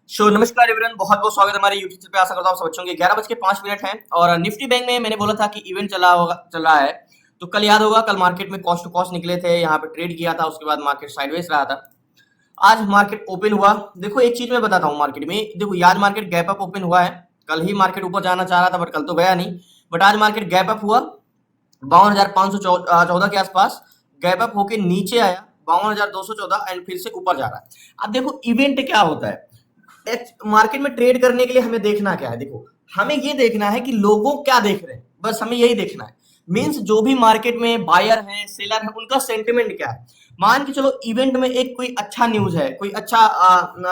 नमस्कार एवरीवन, बहुत बहुत स्वागत है हमारे यूट्यूब चैनल पे। आशा करता हूँ सब अच्छे होंगे। 11:05 हैं और निफ्टी बैंक में मैंने बोला था कि इवेंट चल रहा है। तो कल याद होगा, कल मार्केट में कॉस्ट टू कॉस्ट निकले थे, यहाँ पे ट्रेड किया था, उसके बाद मार्केट साइडवेज रहा था। आज मार्केट ओपन हुआ। देखो एक चीज मैं बताता हूँ, मार्केट में देखो आज मार्केट गैप अप ओपन हुआ है। कल ही मार्केट ऊपर जाना चाह रहा था बट कल तो गया नहीं। बट आज मार्केट गैप अप हुआ 52,514 के आसपास। गैप अप होके नीचे आया 52,214 एंड फिर से ऊपर जा रहा है। अब देखो इवेंट क्या होता है मार्केट में ट्रेड करने के लिए। हमें देखना क्या है, देखो हमें ये देखना है कि लोगों क्या देख रहे हैं, बस हमें यही देखना है। मींस जो भी मार्केट में बायर हैं सेलर हैं उनका सेंटिमेंट क्या है। मान के चलो इवेंट में एक कोई अच्छा न्यूज है, कोई अच्छा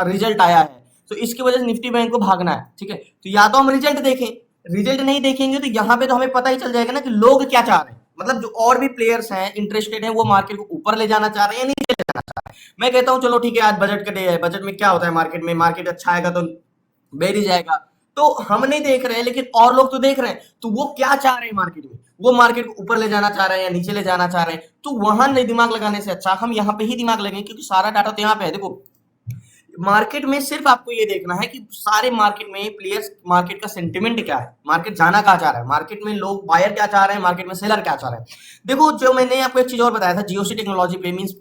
रिजल्ट आया है, तो इसकी वजह से निफ्टी बैंक को भागना है। ठीक है, तो या तो हम रिजल्ट देखें, रिजल्ट नहीं देखेंगे तो यहाँ पे तो हमें पता ही चल जाएगा ना कि लोग क्या चाह रहे हैं। मतलब जो और भी प्लेयर्स हैं इंटरेस्टेड हैं, वो मार्केट को ऊपर ले जाना चाह रहे हैं या नीचे ले जाना चाह रहे हैं। मैं कहता हूँ चलो ठीक है, आज बजट का डे है, बजट में क्या होता है मार्केट में, मार्केट अच्छा आएगा तो बेरी जाएगा। तो हम नहीं देख रहे हैं लेकिन और लोग तो देख रहे हैं, तो वो क्या चाह रहे हैं मार्केट में, वो मार्केट को ऊपर ले जाना चाह रहे हैं या नीचे ले जाना चाह रहे हैं। तो वहां नहीं दिमाग लगाने से अच्छा हम यहाँ पे ही दिमाग लगाएंगे, क्योंकि सारा डाटा तो यहाँ पे है। देखो मार्केट में सिर्फ आपको ये देखना है कि सारे मार्केट में प्लेयर्स, मार्केट का सेंटिमेंट क्या है, मार्केट जाना कहाँ चाह रहा है, मार्केट में लोग बायर क्या चाह रहे हैं, मार्केट में सेलर क्या चाह रहे हैं। देखो जो मैंने आपको एक चीज और बताया था जीओसी टेक्नोलॉजी पे, मींस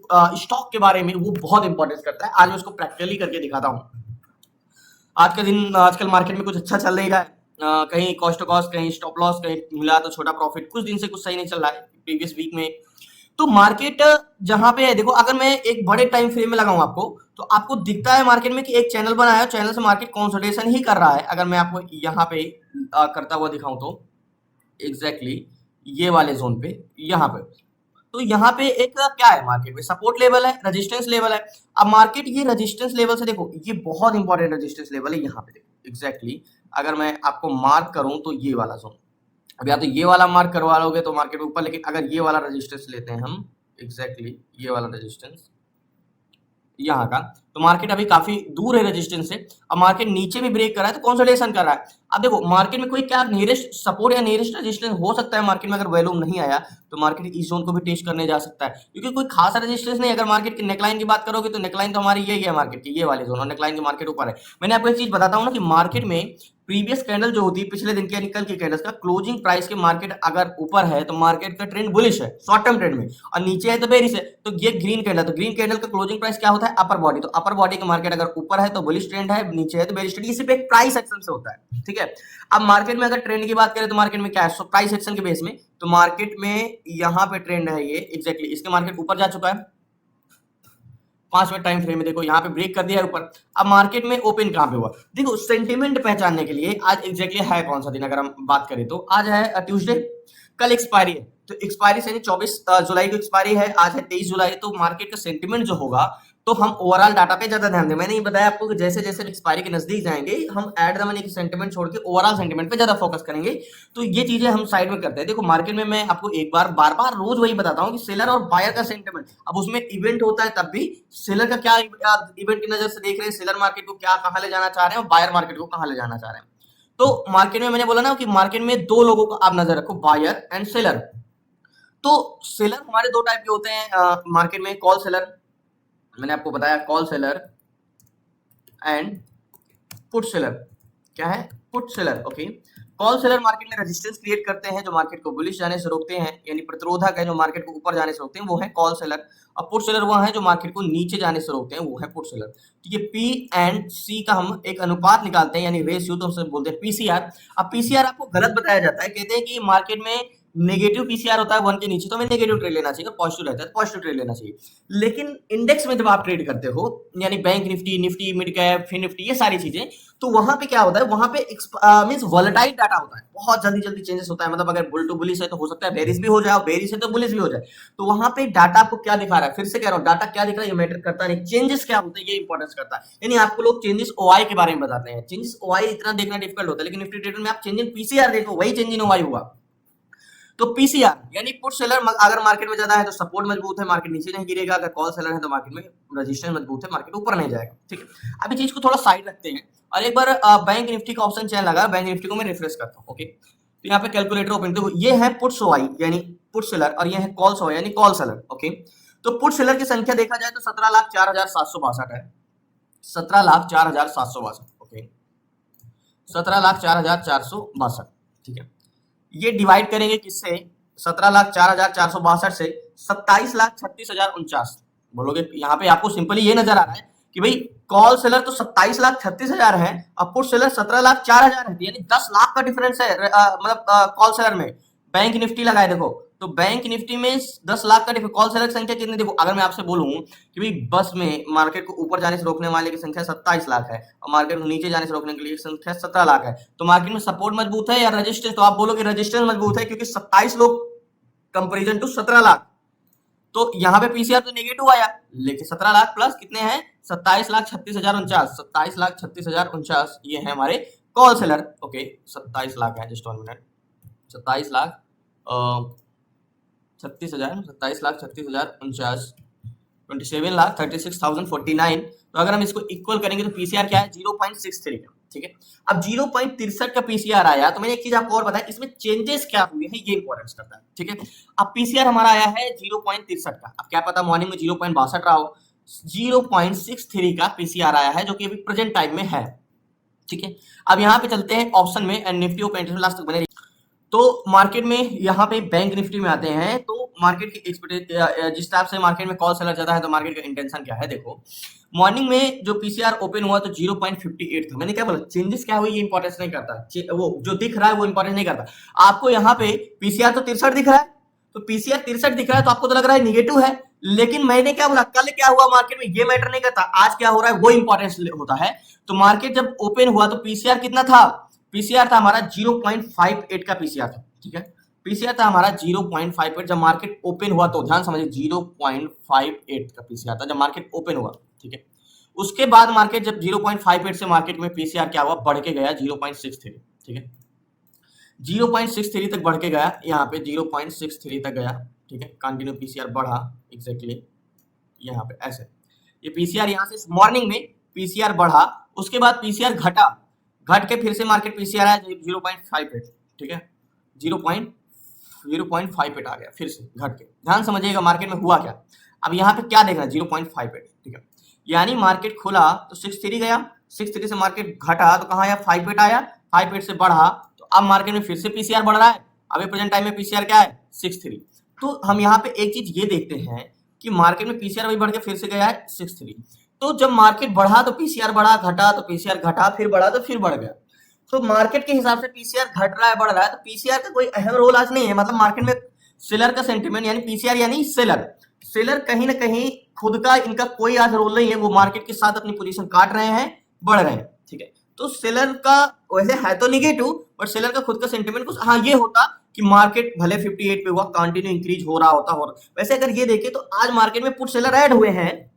स्टॉक के बारे में, वो बहुत इंपॉर्टेंस करता है। आज मैं उसको प्रैक्टिकली करके दिखाता हूँ। आज का दिन, आजकल मार्केट में कुछ अच्छा चल नहीं रहा है। कहीं कॉस्ट टू कॉस्ट, कहीं स्टॉप लॉस, कहीं मिला तो छोटा प्रॉफिट। कुछ दिन से कुछ सही नहीं चल रहा है प्रीवियस वीक में। तो मार्केट जहां पे है, देखो अगर मैं एक बड़े टाइम फ्रेम में लगाऊं आपको, तो आपको दिखता है मार्केट में कि एक चैनल बना है, चैनल से मार्केट कंसोलिडेशन ही कर रहा है। अगर मैं आपको यहाँ पे करता हुआ दिखाऊं तो एग्जैक्टली ये वाले जोन पे, यहाँ पे, तो यहाँ पे एक क्या है, मार्केट में सपोर्ट लेवल है, रेजिस्टेंस लेवल है। अब मार्केट ये रेजिस्टेंस लेवल से, देखो ये बहुत इंपॉर्टेंट रेजिस्टेंस लेवल है। यहाँ पे देखो एग्जैक्टली अगर मैं आपको मार्क करूं तो ये वाला जोन, अब या तो ये वाला मार्क करवा लोगे तो मार्केट ऊपर, लेकिन अगर ये वाला रेजिस्टेंस लेते हैं हम, एग्जैक्टली ये वाला रेजिस्टेंस यहाँ का, तो मार्केट अभी काफी दूर है रेजिस्टेंस से। अब मार्केट नीचे भी ब्रेक कर रहा है तो कंसोलिडेशन कर रहा है। अब देखो मार्केट में कोई क्या नियरेस्ट सपोर्ट या नियरेस्ट रेजिस्टेंस हो सकता है मार्केट में, अगर वैल्यूम नहीं आया तो मार्केट इस जोन को भी टेस्ट करने जा सकता है, क्योंकि कोई खास रेजिस्टेंस नहीं। अगर मार्केट की नेकलाइन की बात करोगे तो नेकलाइन तो हमारी यही है मार्केट की, ये वाली जोन, और नेकलाइन की मार्केट ऊपर है। मैंने आपको एक चीज बताता हूँ ना कि मार्केट में प्रीवियस कैंडल जो होती है पिछले दिन की यानी कल की कैंडल्स का क्लोजिंग प्राइस के मार्केट अगर ऊपर है तो मार्केट का ट्रेंड बुलिश है शॉर्ट टर्म ट्रेंड में, और नीचे है तो बेरिश है। तो ये ग्रीन कैंडल, तो ग्रीन कैंडल का क्लोजिंग प्राइस क्या होता है, अपर बॉडी। तो अपर बॉडी का मार्केट अगर ऊपर है तो बुलिश ट्रेंड है, नीचे है तो बेरिश ट्रेंड। ये सिर्फ एक प्राइस एक्शन से होता है, ठीक है। अब मार्केट में अगर ट्रेंड की बात करें तो मार्केट में क्या है, प्राइस एक्शन के बेस में, तो मार्केट में यहाँ पे ट्रेंड है ये एग्जैक्टली, इसके मार्केट ऊपर जा चुका है 5 मिनट टाइम फ्रेम में। देखो यहाँ पे ब्रेक कर दिया है ऊपर। अब मार्केट में ओपन कहाँ पे हुआ, देखो सेंटिमेंट पहचानने के लिए आज एग्जैक्टली है कौन सा दिन, अगर हम बात करें तो आज है ट्यूसडे, कल एक्सपायरी है। तो एक्सपायरी से 24 जुलाई को एक्सपायरी है, आज है 23 जुलाई। तो मार्केट का सेंटिमेंट जो होगा, तो हम ओवरऑल डाटा पे ज्यादा ध्यान दें। मैंने ये बताया आपको कि जैसे जैसे एक्सपायरी के नजदीक जाएंगे हम एट द मनी की सेंटिमेंट छोड़ के ओवरऑल सेंटिमेंट पे ज्यादा फोकस करेंगे। तो ये चीजें हम साइड में करते हैं। देखो मार्केट में मैं आपको एक बार बार बार रोज वही बताता हूँ कि सेलर और बायर का सेंटिमेंट, अब उसमें इवेंट होता है तब भी सेलर का क्या इवेंट की नजर से देख रहे हैं, सेलर मार्केट को क्या कहाँ ले जाना चाह रहे हैं और बायर मार्केट को कहाँ ले जाना चाह रहे हैं। तो मार्केट में मैंने बोला ना कि मार्केट में दो लोगों को आप नजर रखो, बायर एंड सेलर। तो सेलर हमारे दो टाइप के होते हैं मार्केट में, कॉल सेलर, मैंने आपको बताया call seller and put seller. क्या है, put seller, okay. Call seller market में रेजिस्टेंस क्रिएट करते हैं, जो मार्केट को बुलिश जाने से रोकते हैं, यानी प्रतिरोधक है जो मार्केट को ऊपर जाने से रोकते हैं, वो है कॉल सेलर। और पुट सेलर वो है जो मार्केट को नीचे जाने से रोकते हैं, वो है पुट सेलर। तो ये पी एंड सी का हम एक अनुपात निकालते हैं, यानी रेशियो, तो हम बोलते हैं पीसीआर। अब पीसीआर आपको गलत बताया जाता है, कहते हैं कि मार्केट में नेगेटिव पीसीआर होता है 1 के नीचे तो हमें नेगेटिव ट्रेड लेना चाहिए, पॉजिटिव रहता है तो पॉजिटिव ट्रेड लेना चाहिए। लेकिन इंडेक्स में जब आप ट्रेड करते हो, यानी bank Nifty, Nifty mid cap, fin Nifty, ये सारी चीजें, तो वहां पे क्या होता है, वहां पे मींस वोलेटाइल डाटा होता है, बहुत जल्दी जल्दी चेंजेस होता है। मतलब अगर बुल टू बुलिश है तो हो सकता है बेरिश भी हो जाए, बेरिश है तो बुलिश भी हो जाए। तो वहां पे डाटा आपको क्या दिखा रहा है, फिर से कह रहा हूँ, डाटा क्या दिख रहा है ये मैटर करता नहीं, चेंजेस क्या होते हैं ये इंपॉर्टेंस करता है। यानी आपको लोग चेंजेस ओआई के बारे में बताते हैं, चेंजेस ओआई इतना देखना डिफिकल्ट होता है, लेकिन निफ्टी ट्रेडर में आप चेंज इन पीसीआर देखो, वही चेंज इन ओआई हुआ। तो पीसीआर यानी पुट सेलर, अगर मार्केट में ज्यादा है तो सपोर्ट मजबूत है, मार्केट नीचे नहीं गिरेगा। अगर कॉल सेलर है तो मार्केट में रजिस्टेंस मजबूत है, मार्केट ऊपर नहीं जाएगा, ठीक है। अभी चीज को थोड़ा साइड रखते हैं और एक बार बैंक निफ्टी का ऑप्शन चैन लगा, बैंक निफ्टी को मैं रिफ्रेश करता हूँ, ओके। तो यहाँ पे कैलकुलेटर ओपन, तो ये है पुट सोआई यानी पुट सेलर, और ये है कॉल सोआई यानी कॉल सेलर, ओके। तो पुट सेलर की संख्या देखा जाए तो 17,04,762 है, 17,04,762। ओके, 17,04,462। ठीक है, ये डिवाइड करेंगे किससे? 17,04,462 से 27,36,49। बोलोगे यहाँ पे आपको सिंपली ये नजर आ रहा है कि भाई कॉल सेलर तो 27,36,000 है और पुट सेलर 17,04,000 है, यानी 10 लाख का डिफरेंस है मतलब कॉल सेलर में। बैंक निफ्टी लगाए देखो, तो बैंक निफ्टी में 10 लाख का डिफरेंस। कॉल सेलर की संख्या कितनी? देखो अगर मैं आपसे बोलूं कि भाई बस में मार्केट को ऊपर जाने से रोकने वाले की संख्या 27 लाख है और मार्केट को नीचे जाने से रोकने के लिए संख्या 17 लाख है, तो मार्केट में सपोर्ट मजबूत है या रेजिस्टेंस? तो आप बोलोगे रेजिस्टेंस मजबूत है, क्योंकि 27 लोग कंपेरिजन टू 17 लाख। तो यहाँ पे पीसीआर तो नेगेटिव आया, लेकिन 17 लाख प्लस कितने हैं? 27,36,49। 27,36,49 ये है हमारे कॉल सेलर। ओके, 27 लाख है, जस्ट 1 मिनट। 27,36,000, 27,36,49, 27,36,049। तो अगर हम इसको इक्वल करेंगे तो पीसीआर क्या है? 0.63 का। ठीक है, अब 0.63 का पीसीआर आया, तो मैंने एक चीज आपको और बताया, इसमें चेंजेस क्या हुए हैं ये इंपॉर्टेंस करता है। ठीक है, अब पीसीआर हमारा आया है 0.63 का। अब क्या पता मॉर्निंग में 0.62 रहा हो, 0.63 का पीसीआर आया है जो कि अभी प्रेजेंट टाइम में है। ठीक है, अब यहाँ पे चलते हैं ऑप्शन में, and Nifty open interest last तक बने। तो मार्केट में यहाँ पे बैंक निफ्टी में आते हैं, तो मार्केट की एक्सपेक्टेड जिस टाइप से मार्केट में कॉल सेलर ज्यादा है, तो मार्केट का इंटेंशन क्या है? देखो मॉर्निंग में जो पीसीआर ओपन हुआ तो 0.58 था। मैंने क्या बोला? चेंजेस क्या हुई ये इंपॉर्टेंस नहीं करता, वो जो दिख रहा है वो इंपॉर्टेंस नहीं करता। आपको यहाँ पे पीसीआर तो 63 दिख रहा है, तो पीसीआर 63 दिख रहा है तो आपको तो लग रहा है निगेटिव है, लेकिन मैंने क्या बोला? कल क्या हुआ मार्केट में ये मैटर नहीं करता, आज क्या हो रहा है वो इंपॉर्टेंस होता है। तो मार्केट जब ओपन हुआ तो पीसीआर कितना था? पीसीआर था हमारा 0.58 का पीसीआर था। ठीक है, पीसीआर था हमारा 0.58 जब मार्केट ओपन हुआ, तो ध्यान समझिए 0.58 का पीसीआर था जब मार्केट ओपन हुआ। ठीक है, उसके बाद मार्केट जब 0.58 से मार्केट में पीसीआर क्या हुआ? बढ़ के गया 0.63। ठीक है, 0.63 तक बढ़ के गया, यहाँ पे 0.63 तक गया। ठीक है, कंटिन्यू पीसीआर बढ़ा एग्जैक्टली यहाँ पे ऐसे। ये पीसीआर यहाँ से मॉर्निंग में पीसीआर बढ़ा, उसके बाद पीसीआर घटा, घट के फिर से मार्केट पीसीआर आया 0.58। ठीक है, 0.58 आ गया फिर से घट के। ध्यान समझिएगा मार्केट में हुआ क्या। अब यहाँ पे क्या देखना? 0.58। ठीक है, यानी मार्केट खुला तो 63 गया, 63 से मार्केट घटा तो कहाँ आया? 58 आया, 58 से बढ़ा तो अब मार्केट में फिर से पीसीआर बढ़ रहा है। अभी प्रेजेंट टाइम में पीसीआर क्या है? 63। तो हम यहाँ पे एक चीज ये देखते हैं कि मार्केट में पीसीआर अभी बढ़ के फिर से गया है 63। तो जब मार्केट बढ़ा तो पीसीआर बढ़ा, घटा तो पीसीआर घटा, फिर बढ़ा तो फिर बढ़ गया। तो मार्केट के हिसाब से पीसीआर घट रहा है, बढ़ रहा है, तो पीसीआर का कोई अहम रोल आज नहीं है। मतलब मार्केट में सेलर का सेंटीमेंट यानी पीसीआर यानी सेलर कहीं ना कहीं खुद का इनका कोई आज रोल नहीं है, वो मार्केट के साथ अपनी पोजीशन काट रहे हैं, बढ़ रहे हैं। ठीक है, तो सेलर का वैसे है तो निगेटिव, बट सेलर का खुद का सेंटीमेंट कुछ हाँ ये होता कि मार्केट भले 58 पे हुआ, कंटिन्यू इंक्रीज हो रहा होता। वैसे अगर ये देखें तो आज मार्केट में पुट सेलर ऐड हुए हैं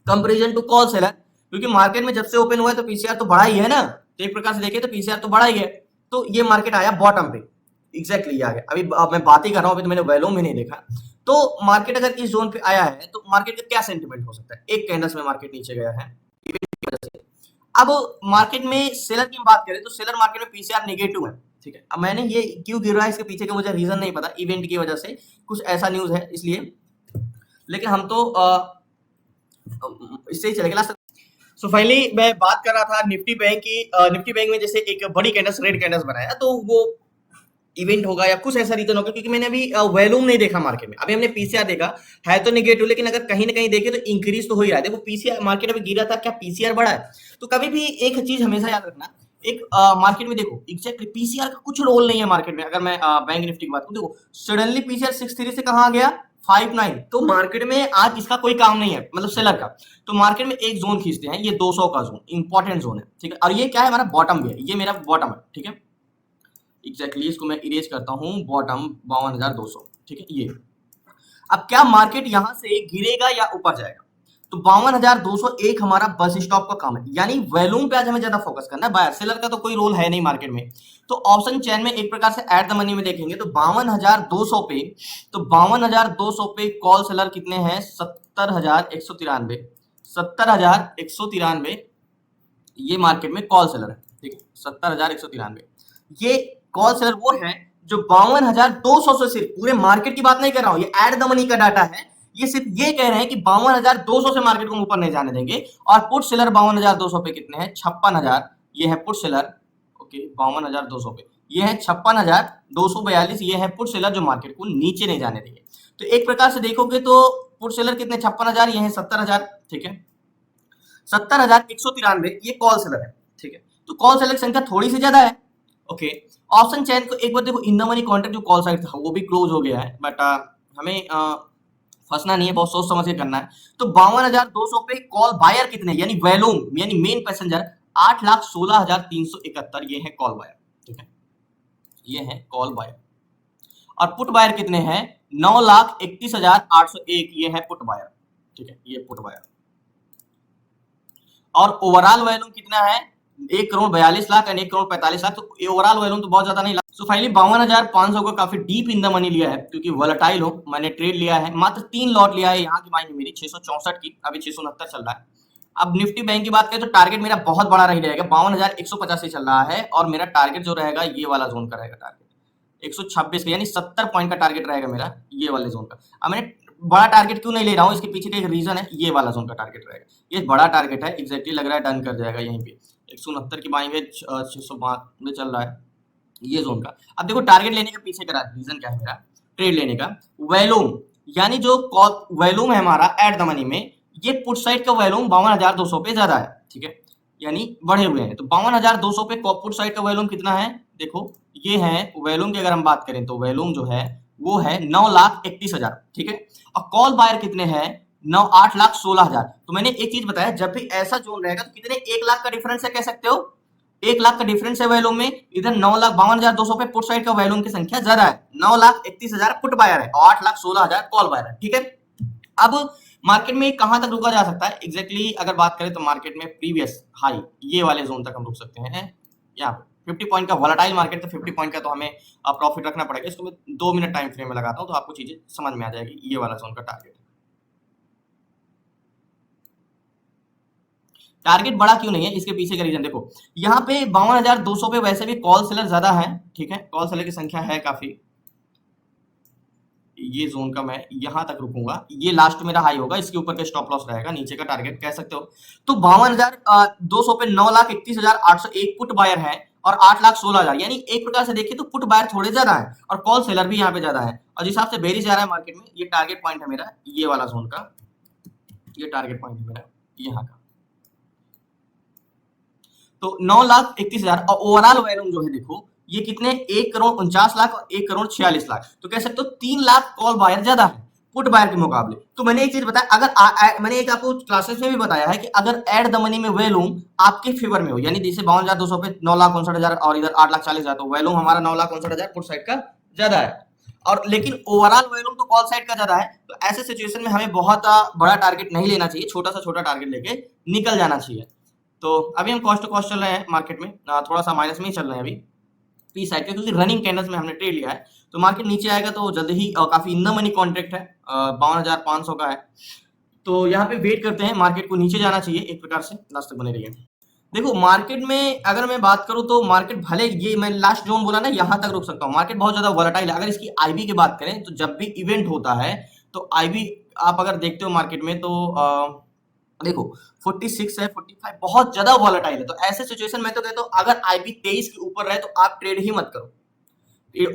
कंपेरिजन टू कॉल सेलर, क्योंकि मार्केट में जब से ओपन हुआ है तो पीसीआर तो बढ़ा ही है ना। तो एक प्रकार से देखें तो पीसीआर तो बढ़ा ही है, तो ये मार्केट आया बॉटम पे एग्जैक्टली आ गया। अभी मैं बात ही कर रहा हूँ, अभी तो मैंने वैल्यूम ही नहीं देखा। तो मार्केट अगर इस जोन पे आया है तो मार्केट का क्या सेंटीमेंट हो सकता है? एक कैंडल्स में मार्केट नीचे गया है की वजह से। अब मार्केट में सेलर की बात करें तो सेलर मार्केट में पीसीआर नेगेटिव है। ठीक है, अब मैंने ये क्यों गिर रहा है इसके पीछे का मुझे रीजन नहीं पता, इवेंट की वजह से कुछ ऐसा न्यूज है इसलिए, लेकिन हम तो इससे ही चलेगा। सो फाइनली मैं बात कर रहा था निफ्टी बैंक की। निफ्टी बैंक में जैसे एक बड़ी कैंडल्स रेड कैंडल्स बनाया, तो वो इवेंट होगा या कुछ ऐसा रीजन होगा, क्योंकि मैंने अभी वॉल्यूम नहीं देखा मार्केट में। अभी हमने पीसीआर देखा है तो नेगेटिव, लेकिन अगर कहीं ना कहीं देखे तो इंक्रीज तो हो ही रहा है। देखो पीसीआर मार्केट अभी गिरा था, क्या पीसीआर बढ़ा है? तो कभी भी एक चीज हमेशा याद रखना, एक मार्केट में देखो एग्जैक्टली पीसीआर का कुछ रोल नहीं है मार्केट में। अगर मैं बैंक निफ्टी की बात करूं, देखो सडनली पीसीआर 63 से कहां आ गया? 59। तो मार्केट में आज इसका कोई काम नहीं है, मतलब सेलर का। तो मार्केट में एक जोन खींचते हैं, ये 200 का जोन इंपॉर्टेंट जोन है। ठीक है, और ये क्या है? हमारा बॉटम भी है, ये मेरा बॉटम है। ठीक है, एग्जैक्टली इसको मैं इरेज करता हूं, बॉटम 52,200। ठीक है, ये अब क्या मार्केट यहां से गिरेगा या ऊपर जाएगा? तो 52,201 हमारा बस स्टॉप का काम है, यानी वॉल्यूम पे आज हमें ज्यादा फोकस करना है। बायर सेलर का तो कोई रोल है नहीं मार्केट में। तो ऑप्शन चेन में एक प्रकार से एट द मनी में देखेंगे तो 52,200 पे, तो 52,200 पे कॉल सेलर कितने हैं? 70,193। 70,193 ये मार्केट में कॉल सेलर है। ठीक है, 70,193 ये कॉल सेलर वो है जो 52,200 से, सिर्फ पूरे मार्केट की बात नहीं कर रहा हूं, ये एट द मनी का डाटा है, ये सिर्फ ये कह रहे हैं कि 52,200 से मार्केट को ऊपर नहीं जाने देंगे। और पुट सेलर 52,200 पे कितने हैं, 56,000, ये है पुट सेलर, ओके 52,200 पे, ये है 56,242, ये है पुट सेलर जो मार्केट को नीचे नहीं जाने देंगे। तो एक प्रकार से देखोगे तो पुट सेलर कितने, 56,000, ये है 70,000, ठीक है, 70,193 ये कॉल सेलर है, ठीक है। तो कॉल सेलर की संख्या थोड़ी सी ज्यादा है, ओके। ऑप्शन चेन को एक बार देखो, इन द मनी कॉन्ट्रैक्ट जो कॉल साइड था वो भी क्लोज हो गया है, बट हमें फंसना नहीं है, बहुत सोच समझ के करना है। तो 52,200 पे कॉल बायर कितने, यानी वैल्यूम यानी मेन पैसेंजर 8,16,371, ये है कॉल बायर, ठीक है, ये है कॉल बायर। और पुट बायर कितने हैं, 9,31,801, ये है पुट बायर, ठीक है, ये पुट बायर। और ओवरऑल वैल्यूम कितना है, 1,42,00,000 एंड 1,45,00,000, तो ओवरऑल वैल्यूम तो बहुत ज्यादा नहीं। सो फाइनली 52,500 को काफी डीप इन द मनी लिया है, क्योंकि वोलेटाइल हो, मैंने ट्रेड लिया है, मात्र 3 लॉट लिया है। यहाँ की बाइंग मेरी 664 की, अभी 669 चल रहा है। अब निफ्टी बैंक की बात करें तो टारगेट मेरा बहुत बड़ा रही रहेगा, 52,185 चल रहा है, और मेरा टारगेट जो रहेगा ये वाला जोन का रहेगा, टारगेट 126 का, यानी 70 पॉइंट का टारगेट रहेगा मेरा ये वाले जोन का। अब मैंने बड़ा टारगेट क्यों नहीं ले रहा हूँ, इसके पीछे का एक रीजन है, ये वाला जोन का टारगेट रहेगा, ये बड़ा टारगेट है, एग्जैक्टली लग रहा है डन कर जाएगा यहीं पे। 169 की बाइंग है, 605 में चल रहा है ये जोन का। अब देखो टारगेट लेने के पीछे का रीजन क्या है मेरा, ट्रेड लेने का, वैल्यूम, यानी जो वैल्यूम है हमारा एट द मनी में, ये पुट साइड का वैल्यूम 52,200 पे ज्यादा है, ठीक है, यानी बढ़े हुए हैं। तो 52,200 पे पुट साइड का वैल्यूम कितना है, देखो ये है वैल्यूम की अगर हम बात करें तो वैल्यूम जो है वो है 9,31,000, ठीक है। और कॉल बायर कितने हैं, 8,16,000। तो मैंने एक चीज बताया, जब भी ऐसा जोन रहेगा तो कितने, 1 लाख का डिफरेंस है, कह सकते हो 1 लाख का डिफरेंस है वैल्यूम में। इधर 9,52,200 पे पुट साइड का वैल्यूम की संख्या ज्यादा है, 9,31,000 पुट बायर है और 8,16,000 कॉल बायर है, ठीक है। अब मार्केट में कहां तक रुका जा सकता है, एग्जैक्टली अगर बात करें तो मार्केट में प्रीवियस हाई ये वाले जोन तक हम रुक सकते हैं, यहाँ पे 50 पॉइंट का वोलेटाइल मार्केट, तो 50 पॉइंट का तो हमें प्रॉफिट रखना पड़ेगा। इसको मैं 2 मिनट टाइम फ्रेम में लगाता हूं तो आपको चीजें समझ में आ जाएगी। ये वाला जोन का टारगेट बड़ा क्यों नहीं है, इसके पीछे का रीजन देखो, यहाँ पे 52,200 पे वैसे भी कॉल सेलर ज्यादा है, ठीक है, कॉल सेलर की संख्या है काफी। ये जोन का मैं यहां तक रुकूंगा, ये लास्ट मेरा हाई होगा, इसके ऊपर का स्टॉप लॉस रहेगा, नीचे का टारगेट कह सकते हो। तो 52,200 पे 9,31,801 पुट बायर है और 8,16,000, यानी एक प्रकार से देखिए तो पुट बायर थोड़े ज्यादा है और कॉल सेलर भी यहाँ पे ज्यादा है, और जिस हिसाब से बेरिश जा रहा है मार्केट में, ये टारगेट पॉइंट है मेरा ये वाला जोन का, ये टारगेट पॉइंट है मेरा यहाँ का। तो 9,31,000 और ओवरऑल वैल्यूम जो है देखो ये कितने, 1,49,00,000 और 1,46,00,000, तो कह सकते हो 3 लाख कॉल बायर ज्यादा है पुट बायर के मुकाबले। तो मैंने एक चीज बताया, अगर मैंने एक आपको क्लासेस में भी बताया है कि अगर एट द मनी में वैल्यूम आपके फेवर में हो, यानी जैसे 52,200 पे 9,59,000 और इधर 8,40,000, तो वैल्यूम हमारा 9,59,000 पुट साइड का ज्यादा है, और लेकिन ओवरऑल वैल्यूम तो कॉल साइड का ज्यादा है। तो ऐसे सिचुएशन में हमें बहुत बड़ा टारगेट नहीं लेना चाहिए, छोटा सा छोटा टारगेट लेके निकल जाना चाहिए। तो अभी हम कॉस्ट टू कॉस्ट चल रहे हैं मार्केट में, थोड़ा सा माइनस में ही चल रहे हैं अभी पी साइड के, क्योंकि रनिंग कैंडल्स में हमने ट्रेड लिया है। तो मार्केट नीचे आएगा तो जल्द ही काफी इन द मनी कॉन्ट्रैक्ट है, 52,500 का है, तो यहाँ पे वेट करते हैं, मार्केट को नीचे जाना चाहिए एक प्रकार से, लास्ट तक बने रहिए। देखो मार्केट में अगर मैं बात करूं तो मार्केट भले ये मैं लास्ट जोन बोला ना यहाँ तक रुक सकता हूँ, मार्केट बहुत ज्यादा वोलेटाइल है। अगर इसकी आईबी की बात करें तो जब भी इवेंट होता है तो आईबी आप अगर देखते हो मार्केट में तो देखो 46 है, 45 बहुत ज्यादा वॉलेटाइल है। तो ऐसे सिचुएशन में तो कहता हूं अगर आईबी 23 के ऊपर रहे तो आप ट्रेड ही मत करो,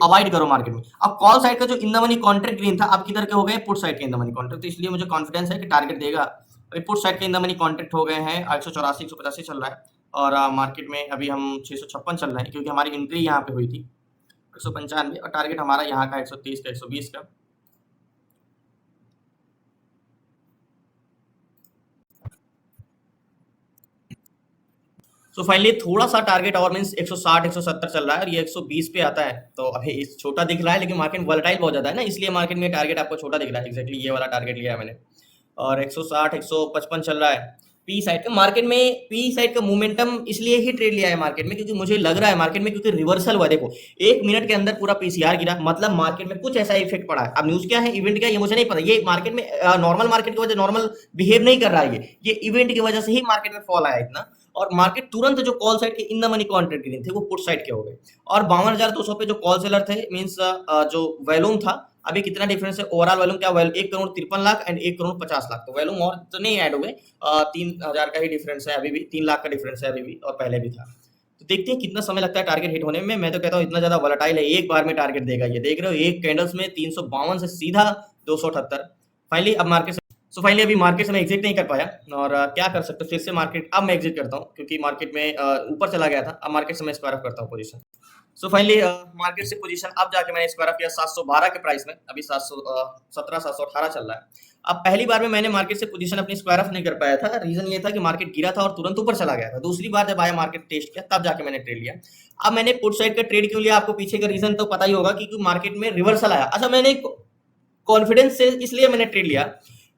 अवॉइड करो मार्केट में। अब कॉल साइड का जो in the money contract green था, अब किधर के हो गए, पुट साइड के इन द मनी कॉन्ट्रैक्ट, तो इसलिए मुझे कॉन्फिडेंस है कि टारगेट देगा। पुट साइड के इन द मनी कॉन्ट्रैक्ट हो गए हैं 184 185 चल रहा है, और मार्केट में अभी हम 656 चल रहे हैं, क्योंकि हमारी एंट्री यहाँ पे हुई थी 195, और टारगेट हमारा यहाँ का 130 का 120 का। तो फाइनली थोड़ा सा टारगेट और मींस 160 170 चल रहा है और ये 120 पे आता है, तो अभी इस छोटा दिख रहा है, लेकिन मार्केट वोलेटाइल बहुत ज्यादा है ना, इसलिए मार्केट में टारगेट आपको छोटा दिख रहा है। एग्जैक्टली ये वाला टारगेट लिया है मैंने, और 160 155 चल रहा है पी साइड का। मार्केट में पी साइड का मोमेंटम इसलिए ही ट्रेड लिया है मार्केट में, क्योंकि मुझे लग रहा है मार्केट में, क्योंकि रिवर्सल हुआ, देखो 1 मिनट के अंदर पूरा पीसीआर गिरा, मतलब मार्केट में कुछ ऐसा इफेक्ट पड़ा है। अब न्यूज क्या है, इवेंट क्या है, ये मुझे नहीं पता, ये मार्केट में नॉर्मल मार्केट की वजह नॉर्मल बिहेव नहीं कर रहा है, ये इवेंट की वजह से ही मार्केट में फॉल आया इतना, और मार्केट तुरंत जो कॉल साइड के इन द मनी कॉन्ट्रैक्ट गिरे थे वो पुट साइड के हो गए, और 52,200 पे जो कॉल सेलर थे मींस जो वैल्यूम था अभी कितना डिफरेंस है ओवरऑल वॉल्यूम, क्या 1,53,00,000 एंड 1,50,00,000, तो वॉल्यूम और तो नहीं ऐड हुए, 3,000 का ही डिफरेंस है अभी भी, 3 लाख का डिफरेंस है अभी भी और पहले भी था। तो देखते हैं कितना समय लगता है टारगेट हिट होने में। मैं तो कहता हूँ इतना ज्यादा वोलेटाइल है, एक बार में टारगेट देगा। ये देख रहे हो एक कैंडल्स में 352 से सीधा 278। फाइनली अब फाइनली अभी मार्केट से मैं एग्जिट नहीं कर पाया और क्या कर सकते हो, फिर से मार्केट अब मैं एग्जिट करता हूँ क्योंकि मार्केट में ऊपर चला गया था। अब मार्केट से मैं स्क्वायर ऑफ करता हूँ पोजीशन। फाइनली मार्केट से पोजीशन अब जाके मैंने स्क्वायर ऑफ किया 712 के प्राइस में, अभी 717 718 चल रहा है। अब पहली बार में मैंने मार्केट से पोजीशन अपनी स्क्वायर ऑफ नहीं कर पाया था, रीजन ये था कि मार्केट गिरा था और तुरंत ऊपर चला गया था। दूसरी बार जब आया मार्केट टेस्ट किया तब जाके मैंने ट्रेड लिया। अब मैंने पुट साइड का ट्रेड क्यों लिया, आपको पीछे का रीजन तो पता ही होगा, क्योंकि मार्केट में रिवर्सल आया। अच्छा, मैंने कॉन्फिडेंस से इसलिए मैंने ट्रेड लिया,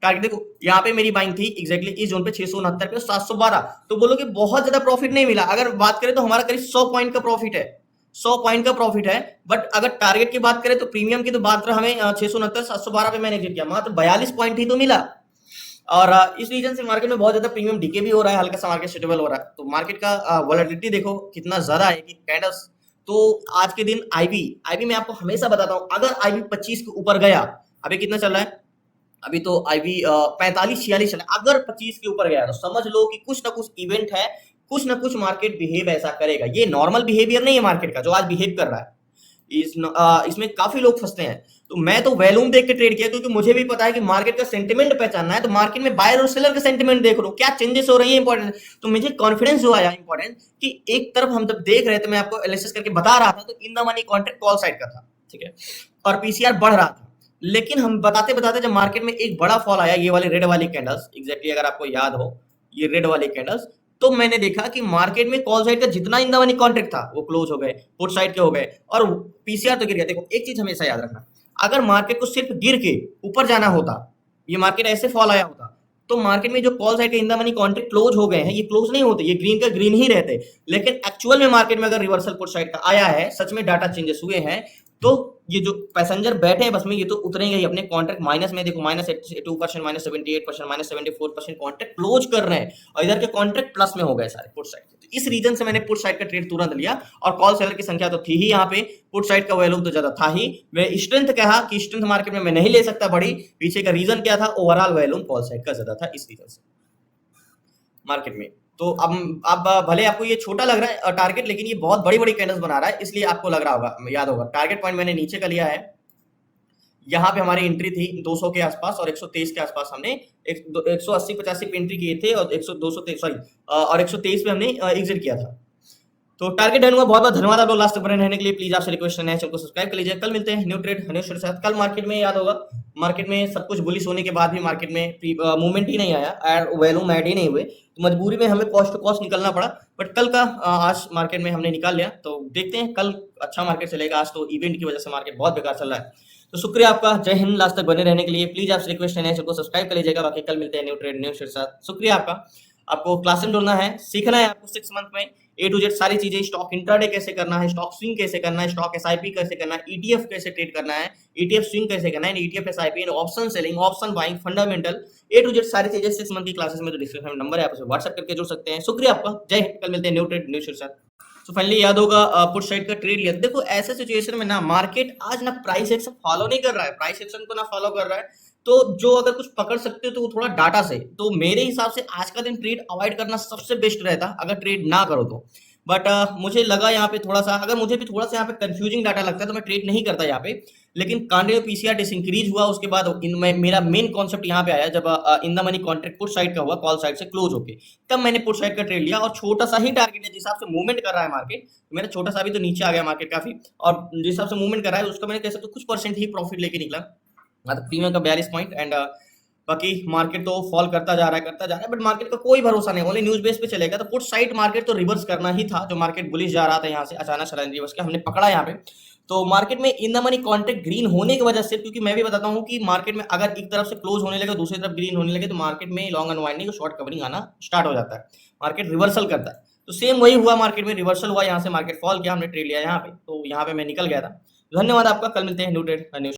टारगेट देखो यहाँ पे मेरी बाइंग थी एग्जैक्टली इस जोन पे 669 पे 712, तो बोलो कि बहुत ज्यादा प्रॉफिट नहीं मिला। अगर बात करें तो हमारा करीब 100 पॉइंट का प्रॉफिट है, 100 पॉइंट का प्रॉफिट है। बट अगर टारगेट की बात करें तो प्रीमियम की तो बात रहा, हमें 669 712 पे मैंने एग्जिट किया, मात्र 42 पॉइंट ही तो मिला। और इस रीजन से मार्केट में बहुत ज्यादा प्रीमियम डीके भी हो रहा है, हल्का सा मार्केट स्टेबल हो रहा है। तो मार्केट का वोलेटिलिटी देखो कितना ज्यादा है कि कैंडल्स। तो आज के दिन आईबी मैं आपको हमेशा बताता हूँ, अगर आईबी 25 के ऊपर गया, अभी कितना चल रहा है, अभी तो आईबी 45-46 चल रहा है, अगर 25 के ऊपर गया तो समझ लो कि कुछ ना कुछ इवेंट है, कुछ ना कुछ मार्केट बिहेव ऐसा करेगा। ये नॉर्मल बिहेवियर नहीं है मार्केट का जो आज बिहेव कर रहा है, इसमें काफी लोग फंसते हैं। तो मैं तो वैल्यूम देख के ट्रेड किया, क्योंकि मुझे भी पता है कि मार्केट का सेंटिमेंट पहचानना है। तो मार्केट में बायर और सेलर का सेंटिमेंट देख लो, क्या चेंजेस हो रही है इंपॉर्टेंट। तो मुझे कॉन्फिडेंस जो आया इंपॉर्टेंट, कि एक तरफ हम जब देख रहे थे, मैं आपको एनालिसिस करके बता रहा था, तो in the money contract call side का था, ठीक है, और पीसीआर बढ़ रहा था। लेकिन हम बताते बताते जब मार्केट में एक बड़ा फॉल आया, ये वाले रेड वाली कैंडल्स, एग्जैक्टली अगर आपको याद हो ये रेड वाली कैंडल्स, तो मैंने देखा कि मार्केट में कॉल साइड का जितना इन द मनी कॉन्ट्रैक्ट था वो क्लोज हो गए, पुट साइड के हो गए, और पीसीआर तो गिर गया। देखो एक चीज हमेशा याद रखना, अगर मार्केट को सिर्फ गिर के ऊपर जाना होता, ये मार्केट ऐसे फॉल आया होता, तो मार्केट में जो कॉल साइड के in the money contract close हो गए हैं, ये क्लोज नहीं होते, ये ग्रीन का ग्रीन ही रहते। लेकिन एक्चुअल में मार्केट में अगर रिवर्सल पुट साइड का आया है, सच में डाटा चेंजेस हुए हैं, तो ये जो पैसेंजर बैठे हैं बस में, ये तो उतरेंगे ही अपने कॉन्ट्रैक्ट माइनस में। देखो -82%, -78%, -74% कॉन्ट्रैक्ट क्लोज कर रहे हैं, और इधर के कॉन्ट्रैक्ट प्लस में हो गए सारे पुट साइड के। तो इस रीजन से मैंने पुट साइड का ट्रेड तुरंत लिया, और कॉल सेलर की संख्या तो थी ही यहाँ पे, पुट साइड का वैल्यू तो ज्यादा था ही। मैं स्ट्रेंथ कहा कि स्ट्रेंथ मार्केट में मैं नहीं ले सकता बड़ी, पीछे का रीजन क्या था, ओवरऑल वैल्यू कॉल साइड का ज्यादा था, इस रीजन से मार्केट में। तो अब भले आपको ये छोटा लग रहा है टारगेट, लेकिन ये बहुत बड़ी बड़ी कैंडल्स बना रहा है, इसलिए आपको लग रहा होगा, याद होगा टारगेट पॉइंट मैंने नीचे का लिया है। यहाँ पे हमारी एंट्री थी 200 के आसपास, और 123 के आसपास हमने 180-85 पे एंट्री किए थे, और 123 पे हमने एग्जिट किया था। तो टारगेट डन हुआ। बहुत बहुत धन्यवाद आप लोग लास्ट तक बने रहने के लिए। प्लीज आपसे रिक्वेस्ट है चैनल को सब्सक्राइब कर लीजिए। कल मिलते हैं न्यू ट्रेड न्यू शेयर के साथ। कल मार्केट में याद होगा, मार्केट में सब कुछ बुलिश होने के बाद भी मार्केट में मूवमेंट ही नहीं आया, वैल्यूम ऐड ही नहीं हुए, तो मजबूरी में हमें कॉस्ट टू कॉस्ट निकलना पड़ा। बट कल का आज मार्केट में हमने निकाल लिया, तो देखते हैं कल अच्छा मार्केट चलेगा। आज तो इवेंट की वजह से मार्केट बहुत बेकार चल रहा है। तो शुक्रिया आपका, जय हिंद, लास्ट तक बने रहने के लिए। प्लीज आपसे रिक्वेस्ट है चैनल को सब्सक्राइब कर लीजिएगा। बाकी कल मिलते हैं न्यू ट्रेड न्यू शेयर के साथ। शुक्रिया आपका। आपको क्लास में जुड़ना है, सीखना है आपको 6 मंथ में A to Z सारी चीजें, स्टॉक इंट्राडे कैसे करना है, स्टॉक स्विंग कैसे करना है, स्टॉक एसआईपी कैसे करना है, ईटीएफ कैसे ट्रेड करना है, ईटीएफ स्विंग कैसे करना है, ETF SIP and option selling, option buying, fundamental, A to Z सारी चीजें 6 मंथ की क्लासेस में, तो डिस्क्रिप्शन में नंबर है, आप उसे व्हाट्सएप करके जुड़ सकते हैं। शुक्रिया आपका, जय हिंद। कल मिलते हैं न्यू ट्रेड न्यू शेयर के साथ। तो फाइनली याद होगा पुट साइड का ट्रेड लिया। देखो ऐसे सिचुएशन में ना मार्केट आज ना प्राइस एक्शन फॉलो नहीं कर रहा है, प्राइस एक्शन को ना फॉलो कर रहा है, तो जो अगर कुछ पकड़ सकते हो तो वो थोड़ा डाटा से। तो मेरे हिसाब से आज का दिन ट्रेड अवॉइड करना सबसे बेस्ट रहता, अगर ट्रेड ना करो तो। बट मुझे लगा यहाँ पे थोड़ा सा, अगर मुझे भी थोड़ा सा यहाँ पे कंफ्यूजिंग डाटा लगता है तो मैं ट्रेड नहीं करता यहाँ पे। लेकिन कांडे पीसीआर डिसइंक्रीज हुआ, उसके बाद मेरा मेन कॉन्सेप्ट यहाँ पे आया जब in the money contract put side का हुआ, कॉल साइड से क्लोज होके, तब मैंने पुट साइड का ट्रेड लिया। और छोटा सा ही टारगेट है, जिस हिसाब से मूवमेंट कर रहा है मार्केट, मेरा छोटा सा भी तो नीचे आ गया मार्केट काफी, और जिस हिसाब से मूवमेंट कर रहा है उसका मैंने कह सकता हूँ कुछ परसेंट ही प्रॉफिट लेके निकला, मतलब प्रीमियम का 42 पॉइंट। एंड बाकी मार्केट तो फॉल करता जा रहा है, बट मार्केट का कोई भरोसा नहीं, ओनली न्यूज बेस पे चलेगा। तो पुट साइड मार्केट तो रिवर्स करना ही था, जो मार्केट बुलिश जा रहा था यहाँ से अचानक सडन रिवर्स के हमने पकड़ा यहाँ पे। तो मार्केट में in the money contract green होने की वजह से, क्योंकि मैं भी बताता हूँ कि मार्केट में अगर एक तरफ से क्लोज होने लगे, दूसरी तरफ ग्रीन होने लगे, तो मार्केट में लॉन्ग अनवाइंडिंग और शॉर्ट कवरिंग आना स्टार्ट हो जाता है, मार्केट रिवर्सल करता है। तो सेम वही हुआ, मार्केट में रिवर्सल हुआ, यहाँ से मार्केट फॉल किया, हमने ट्रेड लिया यहाँ पे, तो यहाँ पे मैं निकल गया था। धन्यवाद आपका, कल मिलते हैं न्यू ट्रेड न्यू।